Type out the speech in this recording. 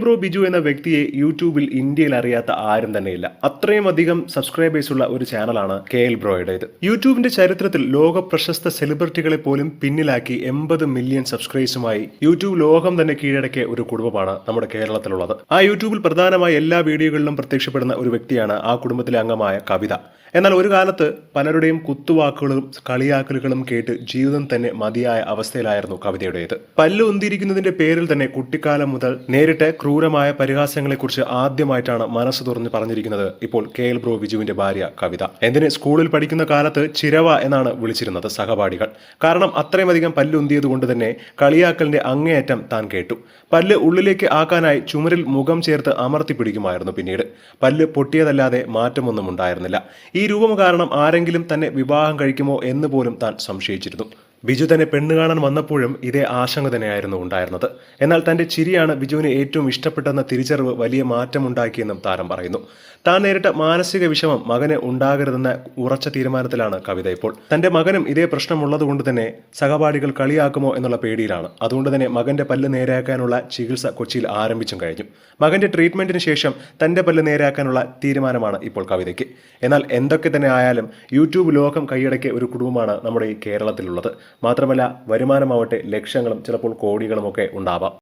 Bro Biju എന്ന വ്യക്തിയെ യൂട്യൂബിൽ ഇന്ത്യയിൽ അറിയാത്ത ആരും തന്നെയില്ല. അത്രയും അധികം സബ്സ്ക്രൈബേഴ്സ് ഉള്ള ഒരു ചാനലാണ് ബ്രോയുടേത്. യൂട്യൂബിന്റെ ചരിത്രത്തിൽ ലോക പ്രശസ്ത സെലിബ്രിറ്റികളെ പോലും പിന്നിലാക്കി 80 മില്യൺ സബ്സ്ക്രൈബേഴ്സുമായി യൂട്യൂബ് ലോകം തന്നെ കീഴടക്കിയ ഒരു കുടുംബമാണ് നമ്മുടെ കേരളത്തിലുള്ളത്. ആ യൂട്യൂബിൽ പ്രധാനമായി എല്ലാ വീഡിയോകളിലും പ്രത്യക്ഷപ്പെടുന്ന ഒരു വ്യക്തിയാണ് ആ കുടുംബത്തിലെ അംഗമായ കവിത. എന്നാൽ ഒരു കാലത്ത് പലരുടെയും കുത്തുവാക്കുകളും കളിയാക്കലുകളും കേട്ട് ജീവിതം തന്നെ മതിയായ അവസ്ഥയിലായിരുന്നു കവിതയുടേത്. പല്ല് ഉന്തിരിക്കുന്നതിന്റെ പേരിൽ തന്നെ കുട്ടിക്കാലം മുതൽ നേരിട്ട് ക്രൂരമായ പരിഹാസങ്ങളെക്കുറിച്ച് ആദ്യമായിട്ടാണ് മനസ്സ് തുറന്ന് പറഞ്ഞിരിക്കുന്നത് ഇപ്പോൾ ബ്രോ ബിജുവിന്റെ ഭാര്യ കവിത. എന്തിന് സ്കൂളിൽ പഠിക്കുന്ന കാലത്ത് ചിരവ എന്നാണ് വിളിച്ചിരുന്നത് സഹപാഠികൾ. കാരണം അത്രയുമധികം പല്ലുന്തിയത് കൊണ്ട് തന്നെ കളിയാക്കലിന്റെ അങ്ങേയറ്റം താൻ കേട്ടു. പല്ല് ഉള്ളിലേക്ക് ആക്കാനായി ചുമരിൽ മുഖം ചേർത്ത് അമർത്തി പിടിക്കുമായിരുന്നു. പിന്നീട് പല്ല് പൊട്ടിയതല്ലാതെ മാറ്റമൊന്നും ഉണ്ടായിരുന്നില്ല. ഈ രൂപം കാരണം ആരെങ്കിലും തന്നെ വിവാഹം കഴിക്കുമോ എന്ന് പോലും താൻ സംശയിച്ചിരുന്നു. ബിജു തന്നെ പെണ്ണ് കാണാൻ വന്നപ്പോഴും ഇതേ ആശങ്ക തന്നെയായിരുന്നു ഉണ്ടായിരുന്നത്. എന്നാൽ തന്റെ ചിരിയാണ് ബിജുവിന് ഏറ്റവും ഇഷ്ടപ്പെട്ടെന്ന തിരിച്ചറിവ് വലിയ മാറ്റമുണ്ടാക്കിയെന്നും താരം പറയുന്നു. താൻ നേരിട്ട മാനസിക വിഷമം മകന് ഉണ്ടാകരുതെന്ന ഉറച്ച തീരുമാനത്തിലാണ് കവിത ഇപ്പോൾ. തന്റെ മകനും ഇതേ പ്രശ്നമുള്ളതുകൊണ്ട് തന്നെ സഹപാഠികൾ കളിയാക്കുമോ എന്നുള്ള പേടിയിലാണ്. അതുകൊണ്ട് തന്നെ മകന്റെ പല്ല് നേരെയാക്കാനുള്ള ചികിത്സ കൊച്ചിയിൽ ആരംഭിച്ചും കഴിഞ്ഞു. മകന്റെ ട്രീറ്റ്മെന്റിന് ശേഷം തന്റെ പല്ല് നേരെയാക്കാനുള്ള തീരുമാനമാണ് ഇപ്പോൾ കവിതയ്ക്ക്. എന്നാൽ എന്തൊക്കെ തന്നെ ആയാലും യൂട്യൂബ് ലോകം കൈയടക്കിയ ഒരു കുടുംബമാണ് നമ്മുടെ ഈ കേരളത്തിലുള്ളത്. മാത്രമല്ല വരുമാനമാവട്ടെ ലക്ഷങ്ങളും ചിലപ്പോൾ കോടികളുമൊക്കെ ഉണ്ടാവാം.